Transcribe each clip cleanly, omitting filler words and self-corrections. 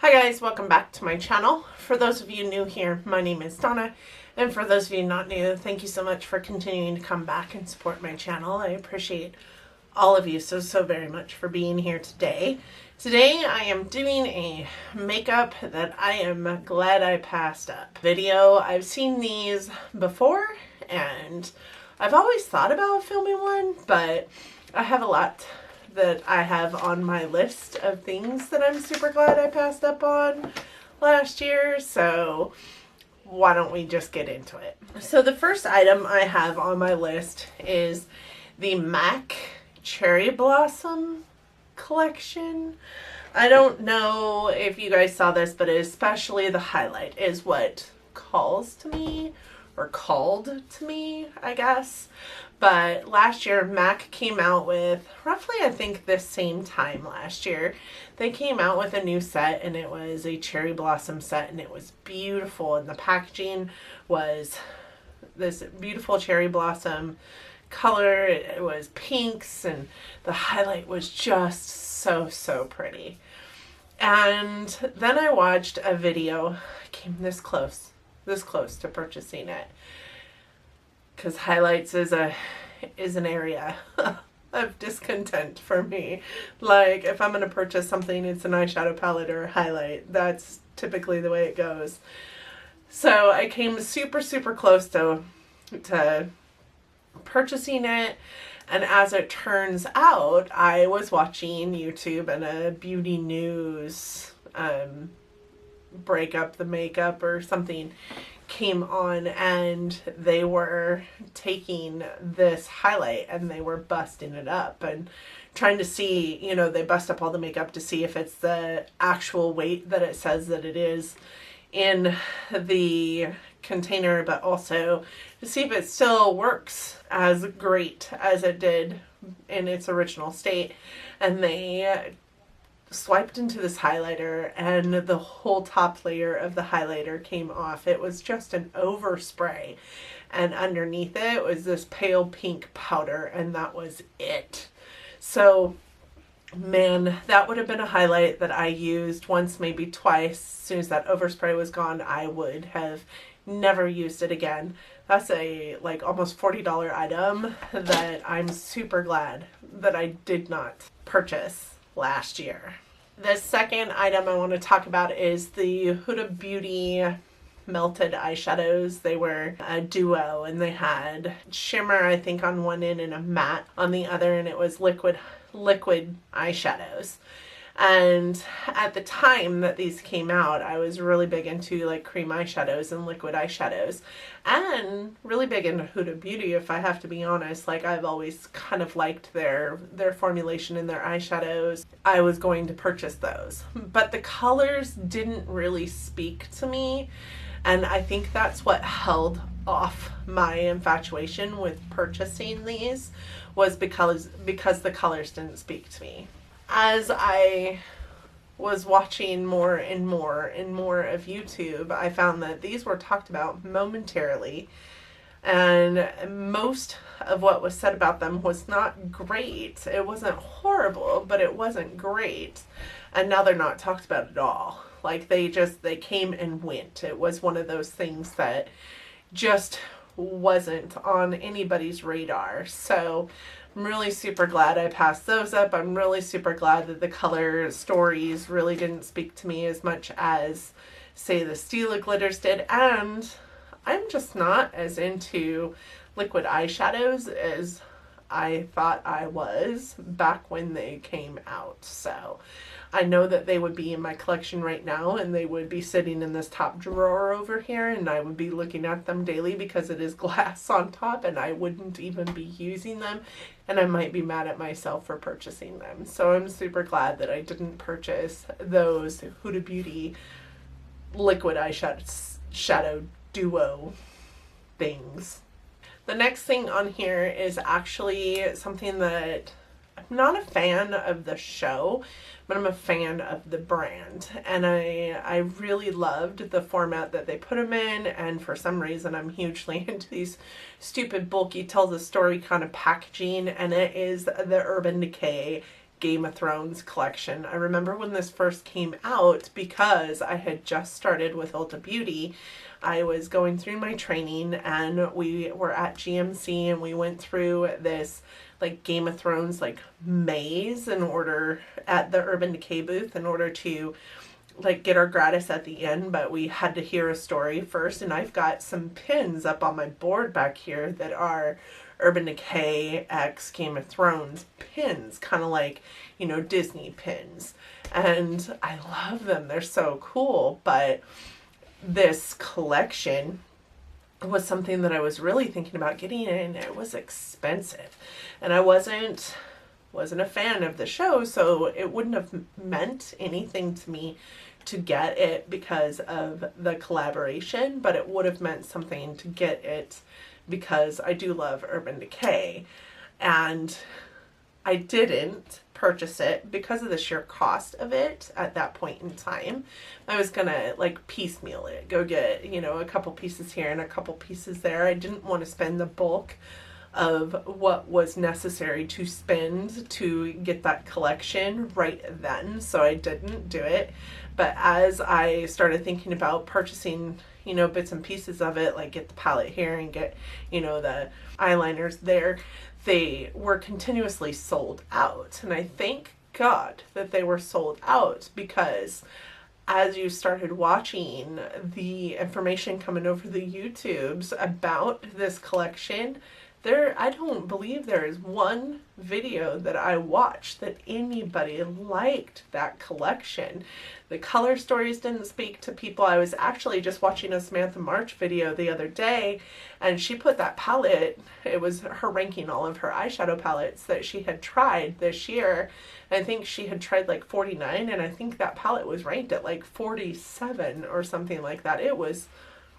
Hi guys, welcome back to my channel. For those of you new here, my name is Donna, and for those of you not new, thank you so much for continuing to come back and support my channel. I appreciate all of you so very much for being here today. Today I am doing a makeup that I am glad I passed up video. I've seen these before and I've always thought about filming one, but I have a lot that I have on my list of things that I'm super glad I passed up on last year, so why don't we just get into it. So the first item I have on my list is the MAC Cherry Blossom collection. I don't know if you guys saw this, but especially the highlight is what calls to me, or called to me, I guess. But last year, MAC came out with, roughly I think this same time last year, they came out with a new set, and it was a cherry blossom set, and it was beautiful, and the packaging was this beautiful cherry blossom color. It was pinks, and the highlight was just so pretty. And then I watched a video. I came this close to purchasing it, because highlights is an area of discontent for me. Like, if I'm going to purchase something, it's an eyeshadow palette or a highlight. That's typically the way it goes. So I came super close to purchasing it, and as it turns out, I was watching YouTube and a beauty news break up the makeup or something came on, and they were taking this highlight and they were busting it up and trying to see, you know, they bust up all the makeup to see if it's the actual weight that it says that it is in the container, but also to see if it still works as great as it did in its original state. And they swiped into this highlighter, and the whole top layer of the highlighter came off. It was just an overspray, and underneath it was this pale pink powder, and that was it. So man, that would have been a highlight that I used once, maybe twice. As soon as that overspray was gone, I would have never used it again. That's a like almost $40 item that I'm super glad that I did not purchase last year. The second item I want to talk about is the Huda Beauty melted eyeshadows. They were a duo, and they had shimmer, I think, on one end and a matte on the other, and it was liquid eyeshadows. And at the time that these came out, I was really big into like cream eyeshadows and liquid eyeshadows, and really big into Huda Beauty, if I have to be honest. Like, I've always kind of liked their formulation in their eyeshadows. I was going to purchase those, but the colors didn't really speak to me, and I think that's what held off my infatuation with purchasing these, was because the colors didn't speak to me. As I was watching more and more of YouTube, I found that these were talked about momentarily, and most of what was said about them was not great. It wasn't horrible, but it wasn't great. And now they're not talked about at all. Like, they came and went. It was one of those things that just wasn't on anybody's radar. So I'm really super glad I passed those up. I'm really super glad that the color stories really didn't speak to me as much as, say, the Stila glitters did. And I'm just not as into liquid eyeshadows as I thought I was back when they came out. So I know that they would be in my collection right now, and they would be sitting in this top drawer over here, and I would be looking at them daily because it is glass on top, and I wouldn't even be using them, and I might be mad at myself for purchasing them. So I'm super glad that I didn't purchase those Huda Beauty liquid eyeshadow duo things. The next thing on here is actually something that I'm not a fan of the show, but I'm a fan of the brand, and I really loved the format that they put them in, and for some reason I'm hugely into these stupid bulky tells a story kind of packaging, and it is the Urban Decay Game of Thrones collection. I remember when this first came out, because I had just started with Ulta Beauty. I was going through my training and we were at GMC and we went through this like Game of Thrones like maze in order at the Urban Decay booth in order to like get our gratis at the end, but we had to hear a story first. And I've got some pins up on my board back here that are Urban Decay X Game of Thrones pins, kind of like, you know, Disney pins. And I love them. They're so cool. But this collection was something that I was really thinking about getting, and it was expensive. And I wasn't a fan of the show, so it wouldn't have meant anything to me to get it because of the collaboration, but it would have meant something to get it because I do love Urban Decay. And I didn't purchase it because of the sheer cost of it at that point in time. I was gonna like piecemeal it, go get, you know, a couple pieces here and a couple pieces there. I didn't want to spend the bulk of what was necessary to spend to get that collection right then, so I didn't do it. But as I started thinking about purchasing, you know, bits and pieces of it, like get the palette here and get, you know, the eyeliners there, they were continuously sold out. And I thank God that they were sold out, because as you started watching the information coming over the YouTubes about this collection, I don't believe there is one video that I watched that anybody liked that collection. The color stories didn't speak to people. I was actually just watching a Samantha March video the other day, and she put that palette, it was her ranking all of her eyeshadow palettes that she had tried this year. I think she had tried like 49, and I think that palette was ranked at like 47 or something like that. It was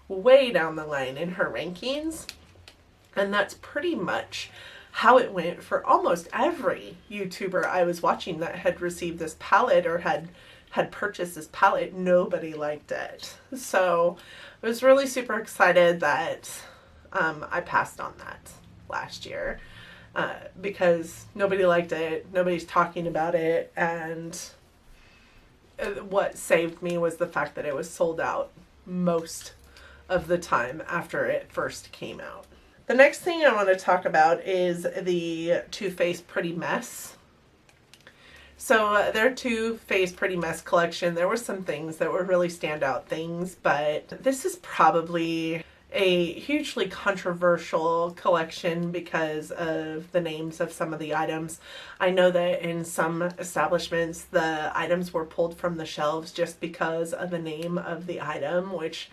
way down the line in her rankings. And that's pretty much how it went for almost every YouTuber I was watching that had received this palette or had purchased this palette. Nobody liked it. So I was really super excited that I passed on that last year because nobody liked it. Nobody's talking about it. And what saved me was the fact that it was sold out most of the time after it first came out. The next thing I want to talk about is the Too Faced Pretty Mess. So their Too Faced Pretty Mess collection, there were some things that were really standout things, but this is probably a hugely controversial collection because of the names of some of the items. I know that in some establishments the items were pulled from the shelves just because of the name of the item, which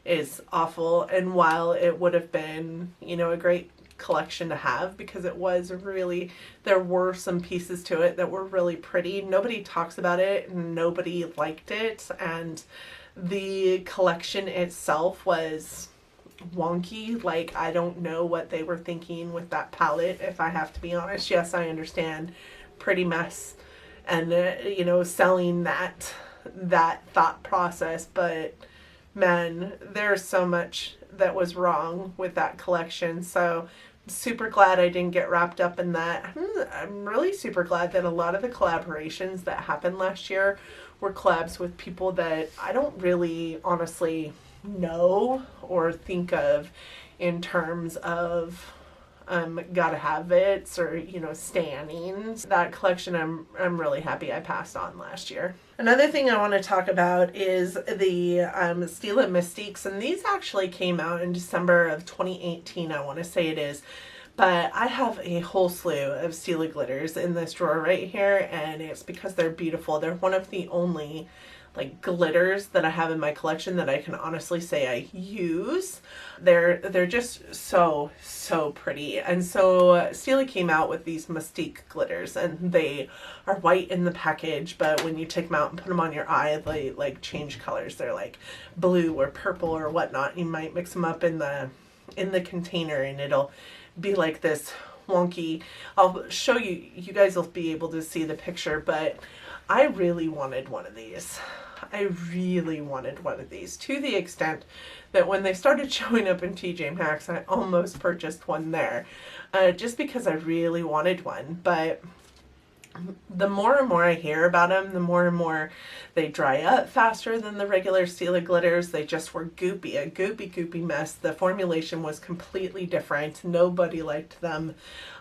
is awful. And while it would have been, you know, a great collection to have because it was really, there were some pieces to it that were really pretty, nobody talks about it, nobody liked it, and the collection itself was wonky. Like, I don't know what they were thinking with that palette, if I have to be honest. Yes, I understand Pretty Mess and you know, selling that thought process, but man, there's so much that was wrong with that collection. So super glad I didn't get wrapped up in that. I'm really super glad that a lot of the collaborations that happened last year were collabs with people that I don't really honestly know or think of in terms of gotta have it's or, you know, stannings. That collection I'm really happy I passed on last year. Another thing I want to talk about is the Stila Mystiques, and these actually came out in December of 2018, I want to say it is. But I have a whole slew of Stila glitters in this drawer right here, and it's because they're beautiful. They're one of the only like glitters that I have in my collection that I can honestly say I use. They're just so pretty. And so Stila came out with these Mystique glitters, and they are white in the package, but when you take them out and put them on your eye, they like change colors. They're like blue or purple or whatnot. You might mix them up in the container and it'll be like this wonky. I'll show you, you guys will be able to see the picture, but I really wanted one of these. I really wanted one of these, to the extent that when they started showing up in TJ Maxx, I almost purchased one there, just because I really wanted one. But the more and more I hear about them, the more and more they dry up faster than the regular Stila glitters. They just were goopy, a goopy mess. The formulation was completely different. Nobody liked them.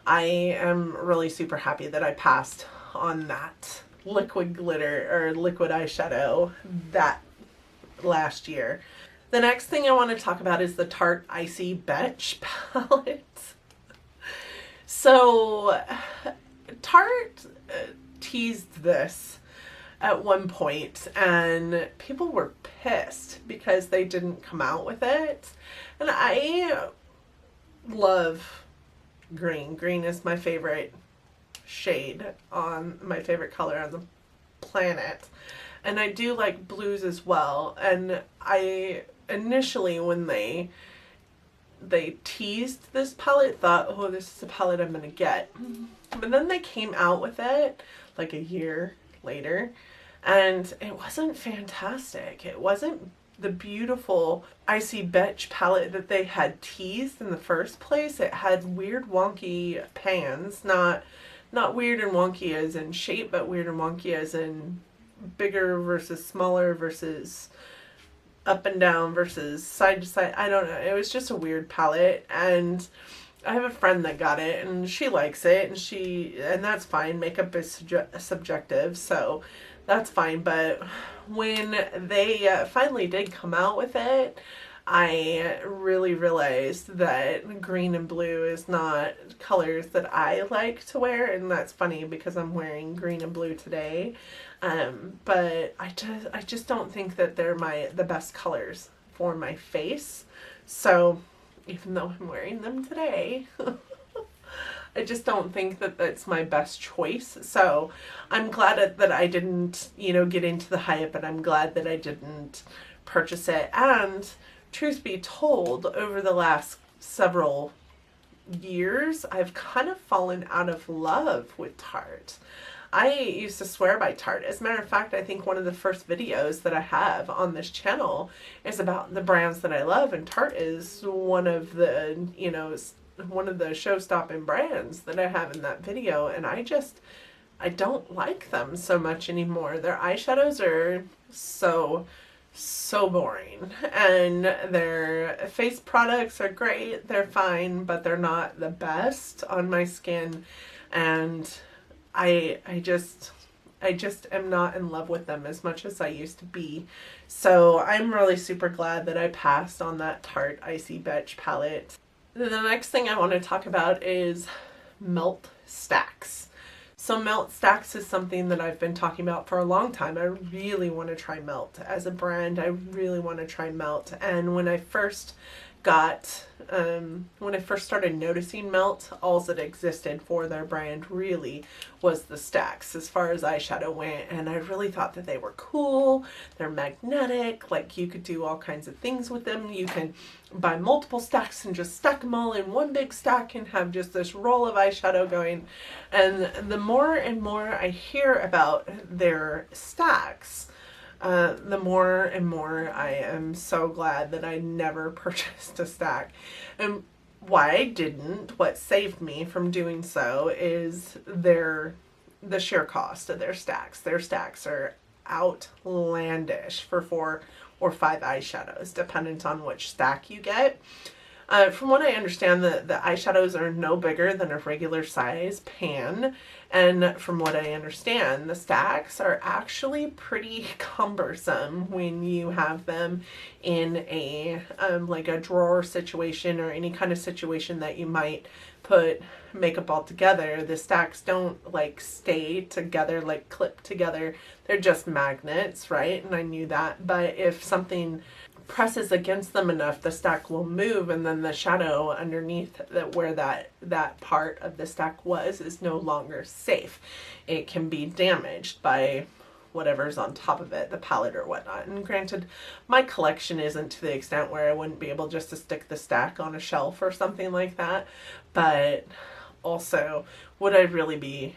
I am really super happy that I passed on that liquid glitter or liquid eyeshadow that last year. The next thing I want to talk about is the Tarte Icy Betch palette. So Tarte teased this at one point and people were pissed because they didn't come out with it. And I love green. Green is my favorite shade, on my favorite color on the planet. And I do like blues as well. And I initially, when they teased this palette, thought, oh, this is a palette I'm gonna get. But then they came out with it like a year later, and it wasn't fantastic. It wasn't the beautiful Icy Betch palette that they had teased in the first place. It had weird wonky pans, not weird and wonky as in shape, but weird and wonky as in bigger versus smaller versus up and down versus side to side. I don't know. It was just a weird palette, and I have a friend that got it and she likes it, and that's fine. Makeup is subjective, so that's fine. But when they finally did come out with it, I really realized that green and blue is not colors that I like to wear, and that's funny because I'm wearing green and blue today. But I just don't think that they're the best colors for my face. So even though I'm wearing them today, I just don't think that that's my best choice. So I'm glad that I didn't, get into the hype, and I'm glad that I didn't purchase it. And truth be told, over the last several years, I've kind of fallen out of love with Tarte. I used to swear by Tarte. As a matter of fact, I think one of the first videos that I have on this channel is about the brands that I love, and Tarte is one of the, one of the show-stopping brands that I have in that video, and I don't like them so much anymore. Their eyeshadows are so boring, and their face products are great. They're fine, but they're not the best on my skin, and I just am not in love with them as much as I used to be. So I'm really super glad that I passed on that Tarte Icy Betch palette. The next thing I want to talk about is Melt Stacks. So Melt Stacks is something that I've been talking about for a long time. I really want to try Melt as a brand. I really want to try Melt. And when I first started noticing Melt, all that existed for their brand really was the stacks as far as eyeshadow went, and I really thought that they were cool. They're magnetic, like you could do all kinds of things with them. You can buy multiple stacks and just stack them all in one big stack and have just this roll of eyeshadow going. And the more and more I hear about their stacks, the more and more I am so glad that I never purchased a stack. And why I didn't, what saved me from doing so, is the sheer cost of their stacks. Their stacks are outlandish for 4 or 5 eyeshadows, dependent on which stack you get. From what I understand, the eyeshadows are no bigger than a regular size pan. And from what I understand, the stacks are actually pretty cumbersome when you have them in a like a drawer situation or any kind of situation that you might put makeup all together. The stacks don't like stay together, like clip together. They're just magnets, right? And I knew that. But if something presses against them enough, the stack will move, and then the shadow underneath where that part of the stack was is no longer safe. It can be damaged by whatever's on top of it, the palette or whatnot. And granted, my collection isn't to the extent where I wouldn't be able just to stick the stack on a shelf or something like that, but also, would I really be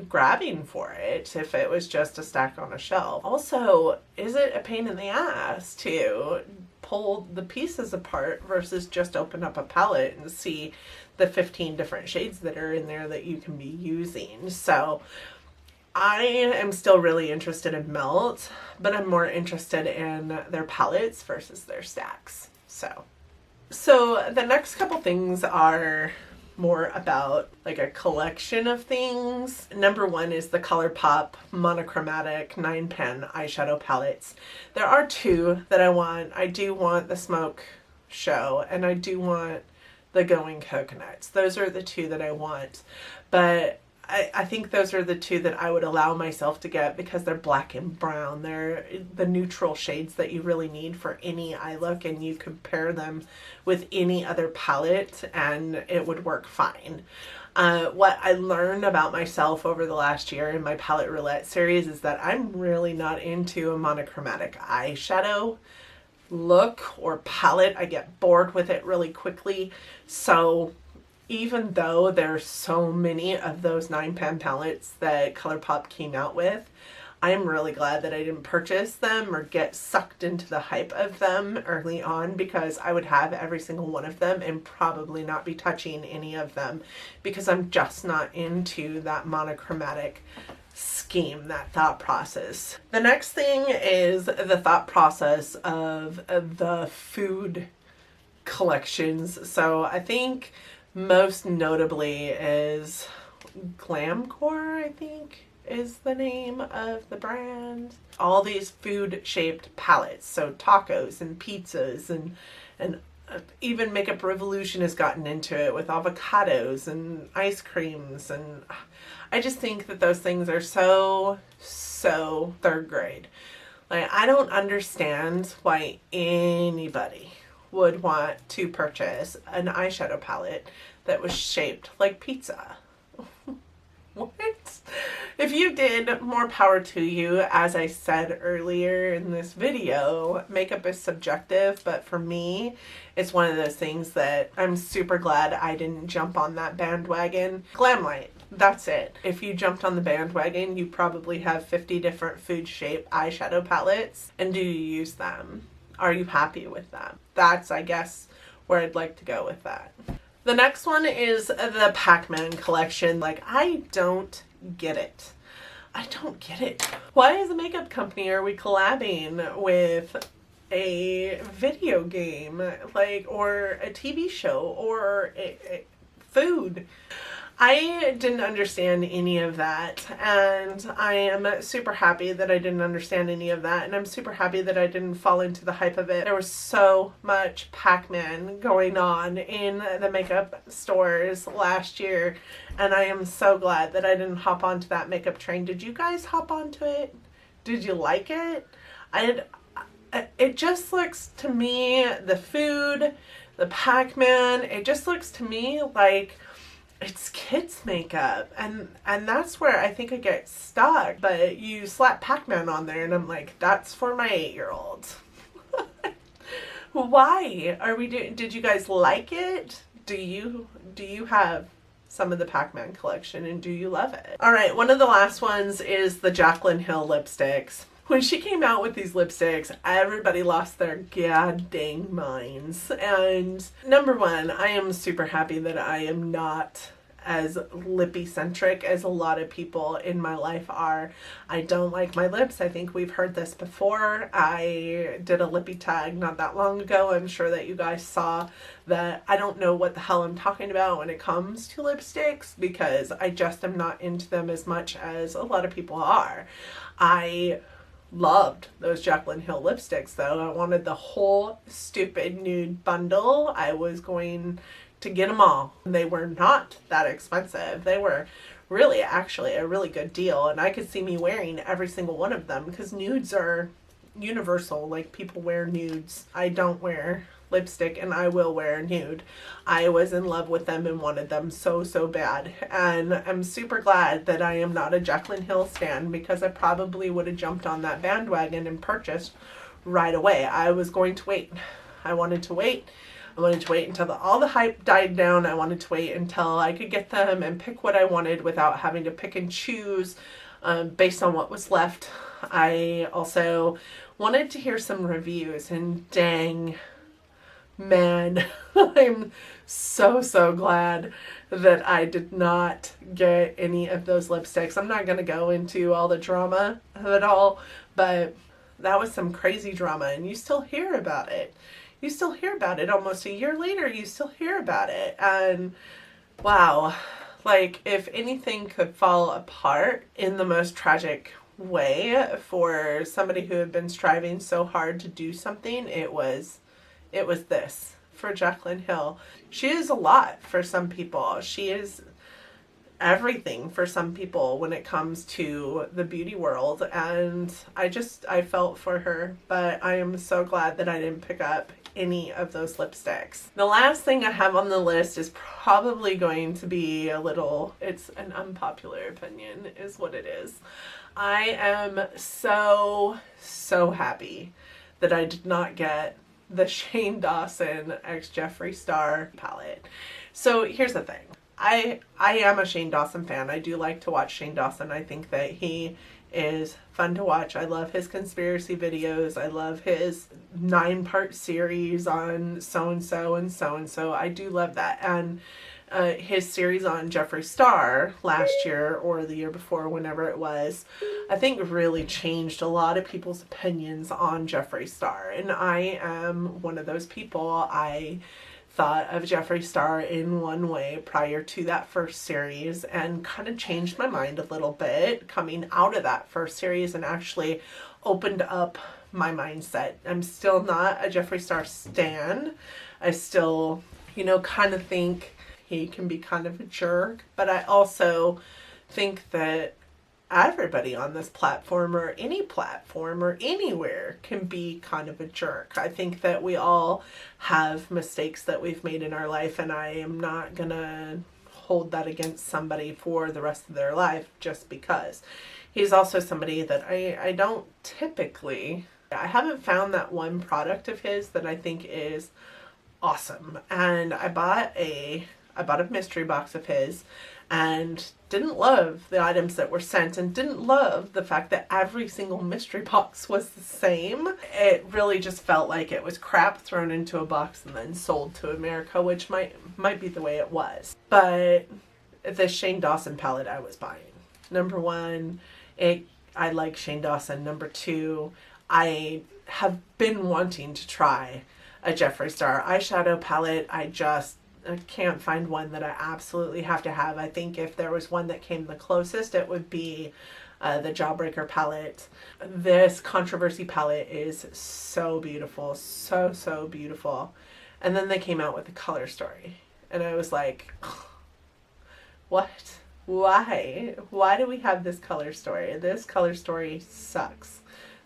grabbing for it if it was just a stack on a shelf? Also, is it a pain in the ass to pull the pieces apart versus just open up a palette and see the 15 different shades that are in there that you can be using? So I am still really interested in Melt, but I'm more interested in their palettes versus their stacks. So the next couple things are more about like a collection of things. Number one is the ColourPop monochromatic 9-pen eyeshadow palettes. There are two that I want. I do want the Smoke Show, and I do want the Going Coconuts. Those are the two that I want. But I think those are the two that I would allow myself to get because they're black and brown. They're the neutral shades that you really need for any eye look, and you could pair them with any other palette and it would work fine. What I learned about myself over the last year in my Palette Roulette series is that I'm really not into a monochromatic eyeshadow look or palette. I get bored with it really quickly. So even though there's so many of those 9-pen palettes that ColourPop came out with, I'm really glad that I didn't purchase them or get sucked into the hype of them early on, because I would have every single one of them and probably not be touching any of them because I'm just not into that monochromatic scheme, that thought process. The next thing is the thought process of the food collections. So I think most notably is Glamcore, I think is the name of the brand. All these food shaped palettes, so tacos and pizzas and even Makeup Revolution has gotten into it with avocados and ice creams, and I just think that those things are so third grade. Like, I don't understand why anybody would want to purchase an eyeshadow palette that was shaped like pizza. What? If you did, more power to you. As I said earlier in this video, makeup is subjective, but for me, it's one of those things that I'm super glad I didn't jump on that bandwagon. Glamlight, that's it. If you jumped on the bandwagon, you probably have 50 different food shape eyeshadow palettes, and do you use them? Are you happy with them? That's, I guess, where I'd like to go with that. The next one is the Pac-Man collection. Like, I don't get it. I don't get it. Why as a makeup company are we collabing with a video game, like, or a TV show, or food? I didn't understand any of that, and I am super happy that I didn't understand any of that, and I'm super happy that I didn't fall into the hype of it. There was so much Pac-Man going on in the makeup stores last year, and I am so glad that I didn't hop onto that makeup train. Did you guys hop onto it? Did you like it? It just looks to me, the food, the Pac-Man, it just looks to me like it's kids makeup, and that's where I think I get stuck. But you slap Pac-Man on there and I'm like, that's for my 8-year-old. Why are we doing? Did you guys like it? Do you have some of the Pac-Man collection, and do you love it? All right, one of the last ones is the Jaclyn Hill lipsticks. When she came out with these lipsticks, everybody lost their god dang minds. And number one, I am super happy that I am not as lippy centric as a lot of people in my life are. I don't like my lips. I think we've heard this before. I did a lippy tag not that long ago. I'm sure that you guys saw that. I don't know what the hell I'm talking about when it comes to lipsticks, because I just am not into them as much as a lot of people are. I loved those Jaclyn Hill lipsticks though. I wanted the whole stupid nude bundle. I was going to get them all. They were not that expensive. They were really actually a really good deal, and I could see me wearing every single one of them because nudes are universal. Like, people wear nudes. I don't wear lipstick, and I will wear a nude. I was in love with them and wanted them so bad, and I'm super glad that I am not a Jaclyn Hill stan, because I probably would have jumped on that bandwagon and purchased right away. I was going to wait. I wanted to wait until all the hype died down. I wanted to wait until I could get them and pick what I wanted without having to pick and choose based on what was left. I also wanted to hear some reviews, and dang, man, I'm so, so glad that I did not get any of those lipsticks. I'm not going to go into all the drama of it all, but that was some crazy drama, and you still hear about it. You still hear about it almost a year later. You still hear about it. And wow, like if anything could fall apart in the most tragic way for somebody who had been striving so hard to do something, it was this for Jaclyn Hill. She is a lot for some people. She is everything for some people when it comes to the beauty world, and I felt for her, but I am so glad that I didn't pick up any of those lipsticks. The last thing I have on the list is probably going to be it's an unpopular opinion is what it is. I am so happy that I did not get the Shane Dawson x Jeffree Star palette. So here's the thing. I am a Shane Dawson fan. I do like to watch Shane Dawson. I think that he is fun to watch. I love his conspiracy videos. I love his 9-part series on so-and-so and so-and-so. I do love that. And his series on Jeffree Star last year or the year before, whenever it was, I think really changed a lot of people's opinions on Jeffree Star. And I am one of those people. I thought of Jeffree Star in one way prior to that first series and kind of changed my mind a little bit coming out of that first series and actually opened up my mindset. I'm still not a Jeffree Star stan. I still, kind of think he can be kind of a jerk, but I also think that everybody on this platform or any platform or anywhere can be kind of a jerk. I think that we all have mistakes that we've made in our life, and I am not gonna hold that against somebody for the rest of their life just because. He's also somebody that I don't typically, I haven't found that one product of his that I think is awesome. And I bought a mystery box of his and didn't love the items that were sent and didn't love the fact that every single mystery box was the same. It really just felt like it was crap thrown into a box and then sold to America, which might be the way it was. But the Shane Dawson palette I was buying. Number one, I like Shane Dawson. Number two, I have been wanting to try a Jeffree Star eyeshadow palette. I can't find one that I absolutely have to have. I think if there was one that came the closest, it would be the Jawbreaker palette. This Controversy palette is so beautiful. So beautiful. And then they came out with the Color Story. And I was like, what? Why? Why do we have this Color Story? This Color Story sucks.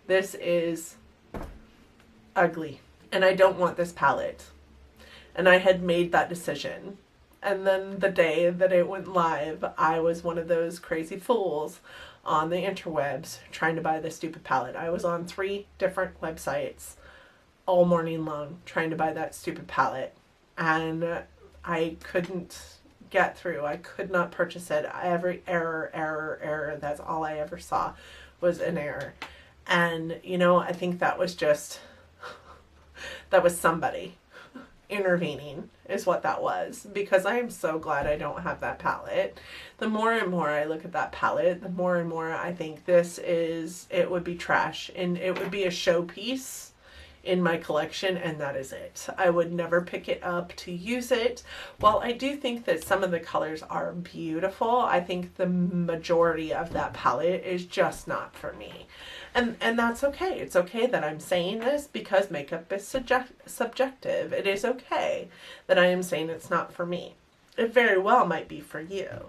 This is ugly. And I don't want this palette. And I had made that decision. And then the day that it went live, I was one of those crazy fools on the interwebs trying to buy this stupid palette. I was on 3 different websites all morning long trying to buy that stupid palette. And I couldn't get through. I could not purchase it. Every error. That's all I ever saw was an error. And, I think that was somebody intervening is what that was, because I am so glad I don't have that palette. The more and more I look at that palette, the more and more I think it would be trash and it would be a showpiece in my collection, and that is it. I would never pick it up to use it. While I do think that some of the colors are beautiful, I think the majority of that palette is just not for me. And that's okay. It's okay that I'm saying this because makeup is subjective. It is okay that I am saying it's not for me. It very well might be for you.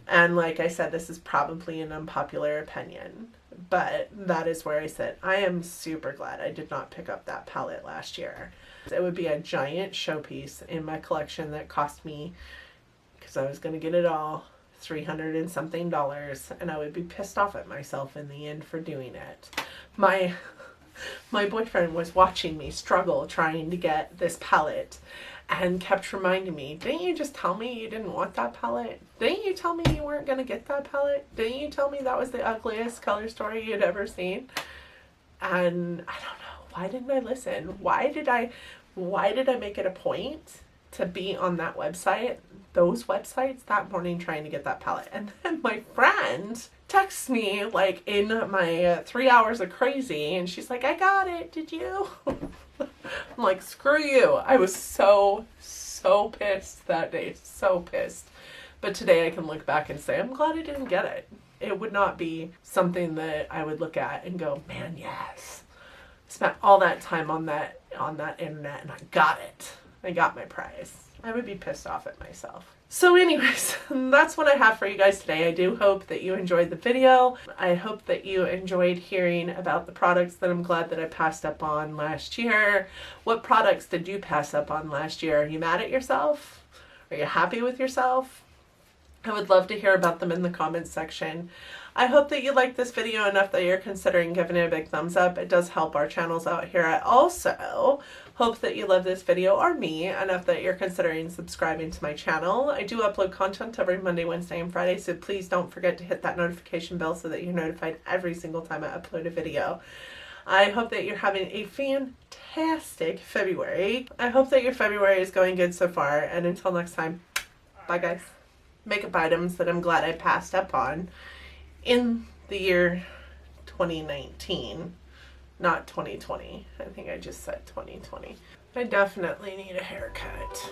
And like I said, this is probably an unpopular opinion, but that is where I sit. I am super glad I did not pick up that palette last year. It would be a giant showpiece in my collection that cost me, because I was going to get it all, $300 and something, and I would be pissed off at myself in the end for doing it. My boyfriend was watching me struggle trying to get this palette and kept reminding me, didn't you just tell me you didn't want that palette? Didn't you tell me you weren't going to get that palette? Didn't you tell me that was the ugliest Color Story you'd ever seen? And I don't know. why didn't I listen? Why did I make it a point to be on that website, those websites that morning trying to get that palette? And then my friend texts me like in my 3 hours of crazy, and she's like, I got it, did you? I'm like, screw you. I was so pissed that day, so pissed. But today I can look back and say, I'm glad I didn't get it. It would not be something that I would look at and go, man, yes. I spent all that time on that internet and I got it. I got my prize. I would be pissed off at myself. So anyways, that's what I have for you guys today. I do hope that you enjoyed the video. I hope that you enjoyed hearing about the products that I'm glad that I passed up on last year. What products did you pass up on last year? Are you mad at yourself? Are you happy with yourself? I would love to hear about them in the comments section. I hope that you liked this video enough that you're considering giving it a big thumbs up. It does help our channels out here. I also hope that you love this video or me enough that you're considering subscribing to my channel. I do upload content every Monday, Wednesday, and Friday, so please don't forget to hit that notification bell so that you're notified every single time I upload a video. I hope that you're having a fantastic February. I hope that your February is going good so far, and until next time, bye guys. Makeup items that I'm glad I passed up on in the year 2019, not 2020. I think I just said 2020. I definitely need a haircut.